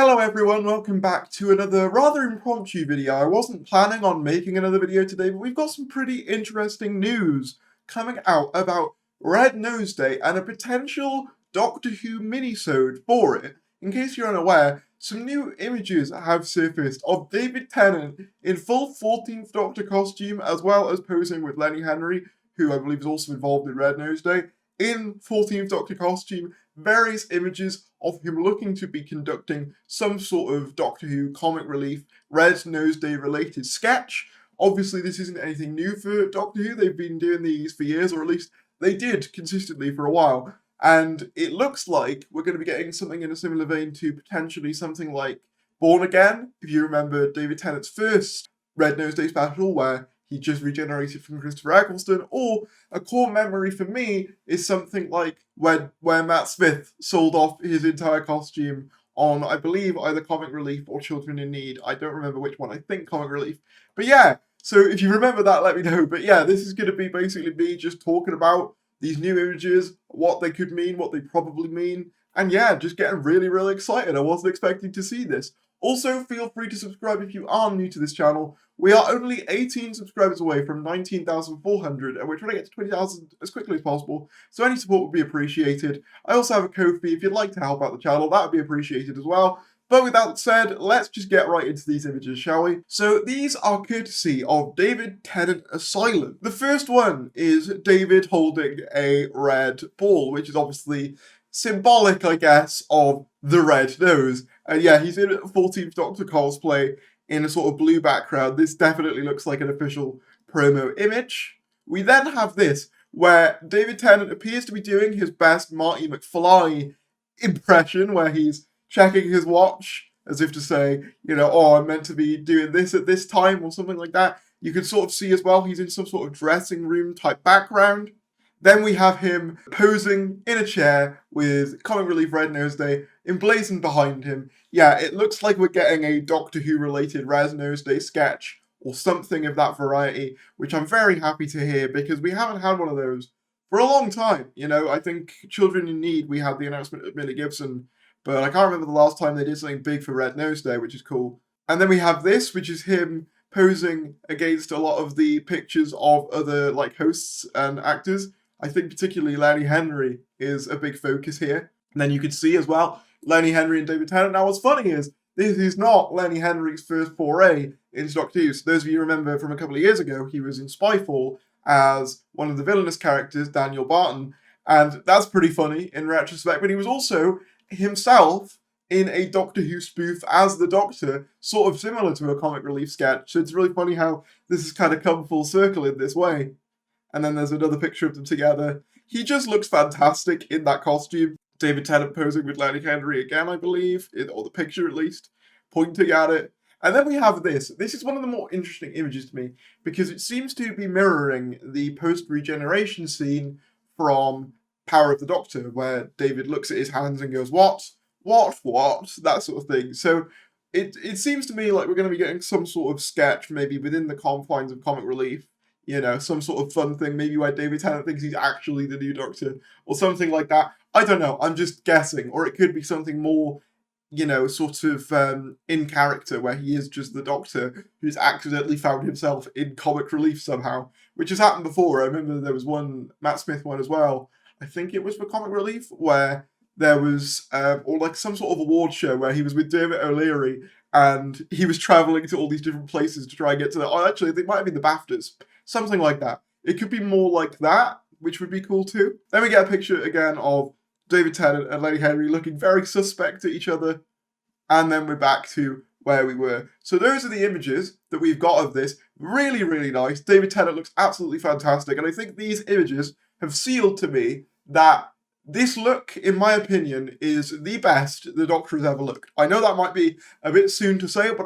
Hello everyone, welcome back to another rather impromptu video. I wasn't planning on making another video today, but we've got some pretty interesting news coming out about Red Nose Day and a potential Doctor Who minisode for it. In case you're unaware, some new images have surfaced of David Tennant in full 14th Doctor costume, as well as posing with Lenny Henry, who I believe is also involved in Red Nose Day, in 14th Doctor costume. Various images of him looking to be conducting some sort of Doctor Who comic relief Red Nose Day related sketch. Obviously this isn't anything new for Doctor Who, they've been doing these for years, or at least they did consistently for a while. And it looks like we're going to be getting something in a similar vein to potentially something like Born Again, if you remember David Tennant's first Red Nose Day special where he just regenerated from Christopher Eccleston, or a core memory for me is something like where Matt Smith sold off his entire costume on, I believe, either Comic Relief or Children in Need. I don't remember which one, I think Comic Relief. But yeah, so if you remember that, let me know. But yeah, this is going to be basically me just talking about these new images, what they could mean, what they probably mean, and yeah, just getting really, really excited. I wasn't expecting to see this. Also, feel free to subscribe if you are new to this channel. We are only 18 subscribers away from 19,400, and we're trying to get to 20,000 as quickly as possible, so any support would be appreciated. I also have a Ko-fi if you'd like to help out the channel, that would be appreciated as well. But with that said, let's just get right into these images, shall we? So these are courtesy of David Tennant Asylum. The first one is David holding a red ball, which is obviously symbolic, I guess, of the red nose. And yeah, he's in a 14th Doctor cosplay in a sort of blue background. This definitely looks like an official promo image. We then have this, where David Tennant appears to be doing his best Marty McFly impression, where he's checking his watch, as if to say, you know, oh, I'm meant to be doing this at this time, or something like that. You can sort of see as well, he's in some sort of dressing room type background. Then we have him posing in a chair with Comic Relief Red Nose Day emblazoned behind him. Yeah, it looks like we're getting a Doctor Who related Red Nose Day sketch or something of that variety, which I'm very happy to hear because we haven't had one of those for a long time. You know, I think Children in Need, we had the announcement of Millie Gibson, but I can't remember the last time they did something big for Red Nose Day, which is cool. And then we have this, which is him posing against a lot of the pictures of other like hosts and actors. I think particularly Lenny Henry is a big focus here. And then you can see as well, Lenny Henry and David Tennant. Now what's funny is, this is not Lenny Henry's first foray into Doctor Who. So those of you remember from a couple of years ago, he was in Spyfall as one of the villainous characters, Daniel Barton. And that's pretty funny in retrospect, but he was also himself in a Doctor Who spoof as the Doctor, sort of similar to a Comic Relief sketch. So it's really funny how this has kind of come full circle in this way. And then there's another picture of them together. He just looks fantastic in that costume. David Tennant posing with Lenny Henry again, I believe, or the picture at least, pointing at it. And then we have this. This is one of the more interesting images to me, because it seems to be mirroring the post-regeneration scene from Power of the Doctor, where David looks at his hands and goes, what? That sort of thing. So it seems to me like we're going to be getting some sort of sketch, maybe within the confines of Comic Relief, you know, some sort of fun thing, maybe where David Tennant thinks he's actually the new Doctor, or something like that. I don't know, I'm just guessing. Or it could be something more, you know, sort of in character, where he is just the Doctor who's accidentally found himself in Comic Relief somehow, which has happened before. I remember there was one, Matt Smith one as well, I think it was for Comic Relief, where there was, or like some sort of award show where he was with Dermot O'Leary, and he was travelling to all these different places to try and get to the, oh, actually, they might have been the BAFTAs. Something like that. It could be more like that, which would be cool too. Then we get a picture again of David Tennant and Lenny Henry looking very suspect to each other. And then we're back to where we were. So those are the images that we've got of this. Really, really nice. David Tennant looks absolutely fantastic. And I think these images have sealed to me that this look, in my opinion, is the best the Doctor has ever looked. I know that might be a bit soon to say, but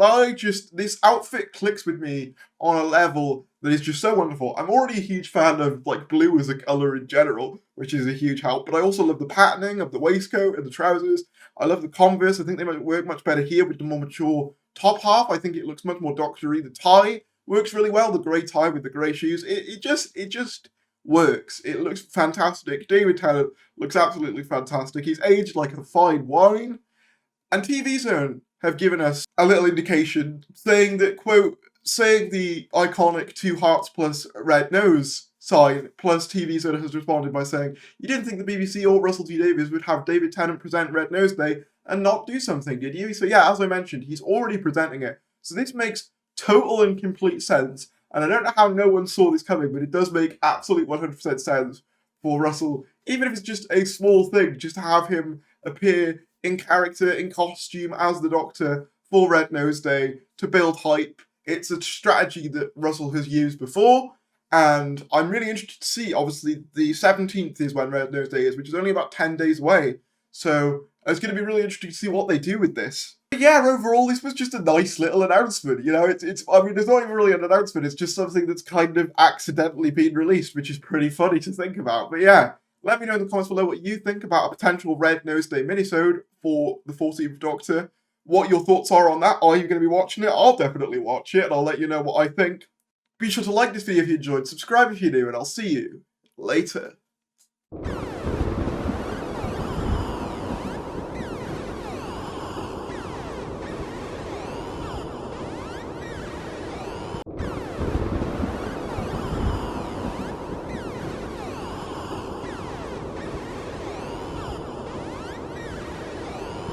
this outfit clicks with me on a level that is just so wonderful. I'm already a huge fan of like blue as a colour in general, which is a huge help, but I also love the patterning of the waistcoat and the trousers. I love the Converse. I think they might work much better here with the more mature top half. I think it looks much more Doctor-y. The tie works really well, the grey tie with the grey shoes. It just works. It looks fantastic. David Tennant looks absolutely fantastic. He's aged like a fine wine. And TV Zone, have given us a little indication saying that, quote, saying the iconic 2 hearts plus red nose sign plus TV Soda has responded by saying, you didn't think the BBC or Russell T Davies would have David Tennant present Red Nose Day and not do something, did you? So yeah, as I mentioned, he's already presenting it. So this makes total and complete sense. And I don't know how no one saw this coming, but it does make absolute 100% sense for Russell, even if it's just a small thing, just to have him appear in character, in costume, as the Doctor for Red Nose Day to build hype. It's a strategy that Russell has used before, and I'm really interested to see. Obviously, the 17th is when Red Nose Day is, which is only about 10 days away. So it's going to be really interesting to see what they do with this. But yeah, overall, this was just a nice little announcement. You know, I mean, there's not even really an announcement. It's just something that's kind of accidentally been released, which is pretty funny to think about. But yeah, let me know in the comments below what you think about a potential Red Nose Day minisode for the 14th Doctor. What your thoughts are on that. Are you going to be watching it? I'll definitely watch it, and I'll let you know what I think. Be sure to like this video if you enjoyed, subscribe if you're new, and I'll see you later.